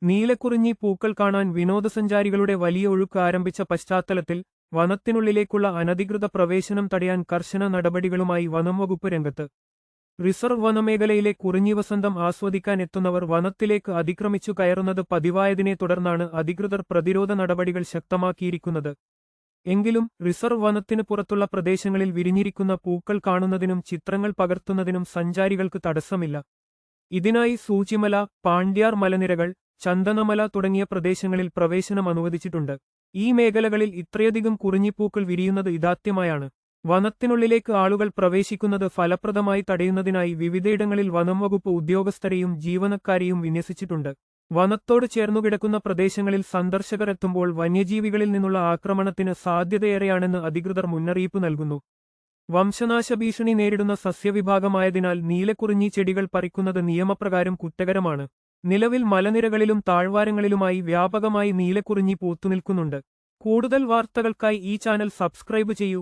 നീലക്കുറിഞ്ഞി പൂക്കൾ കാണാൻ വിനോദസഞ്ചാരികളുടെ വലിയ ഒഴുക്ക് ആരംഭിച്ച പശ്ചാത്തലത്തിൽ വനത്തിനുള്ളിലേക്കുള്ള അനധികൃത പ്രവേശനം തടയാൻ കർശന നടപടികളുമായി വനംവകുപ്പ് രംഗത്ത്. റിസർവ് വനമേഖലയിലെ കുറിഞ്ഞിവസന്തം ആസ്വദിക്കാൻ എത്തുന്നവർ വനത്തിലേക്ക് അതിക്രമിച്ചു കയറുന്നത് പതിവായതിനെ തുടർന്നാണ് അധികൃതർ പ്രതിരോധ നടപടികൾ ശക്തമാക്കിയിരിക്കുന്നത്. എങ്കിലും റിസർവ് വനത്തിന് പുറത്തുള്ള പ്രദേശങ്ങളിൽ വിരിഞ്ഞിരിക്കുന്ന പൂക്കൾ കാണുന്നതിനും ചിത്രങ്ങൾ പകർത്തുന്നതിനും സഞ്ചാരികൾക്ക് തടസ്സമില്ല. ഇതിനായി സൂചിമല, പാണ്ഡ്യാർ മലനിരകൾ, ചന്ദനമല തുടങ്ങിയ പ്രദേശങ്ങളിൽ പ്രവേശനം അനുവദിച്ചിട്ടുണ്ട്. ഈ മേഖലകളിൽ ഇത്രയധികം കുറിഞ്ഞിപ്പൂക്കൾ വിരിയുന്നത് ഇതാദ്യമായാണ്. വനത്തിനുള്ളിലേക്ക് ആളുകൾ പ്രവേശിക്കുന്നത് ഫലപ്രദമായി തടയുന്നതിനായി വിവിധയിടങ്ങളിൽ വനംവകുപ്പ് ഉദ്യോഗസ്ഥരെയും ജീവനക്കാരെയും വിന്യസിച്ചിട്ടുണ്ട്. വനത്തോട് ചേർന്നുകിടക്കുന്ന പ്രദേശങ്ങളിൽ സന്ദർശകർ എത്തുമ്പോൾ വന്യജീവികളിൽ നിന്നുള്ള ആക്രമണത്തിന് സാധ്യതയേറെയാണെന്ന് അധികൃതർ മുന്നറിയിപ്പ് നൽകുന്നു. വംശനാശ ഭീഷണി നേരിടുന്ന സസ്യവിഭാഗമായതിനാൽ നീലക്കുറിഞ്ഞി ചെടികൾ പറിക്കുന്നത് നിയമപ്രകാരം കുറ്റകരമാണ്. നിലവിൽ മലനിരകളിലും താഴ്വാരങ്ങളിലുമായി വ്യാപകമായി നീലക്കുറിഞ്ഞി പൂത്തുനിൽക്കുന്നുണ്ട്. കൂടുതൽ വാർത്തകൾക്കായി ഈ ചാനൽ സബ്സ്ക്രൈബ് ചെയ്യൂ.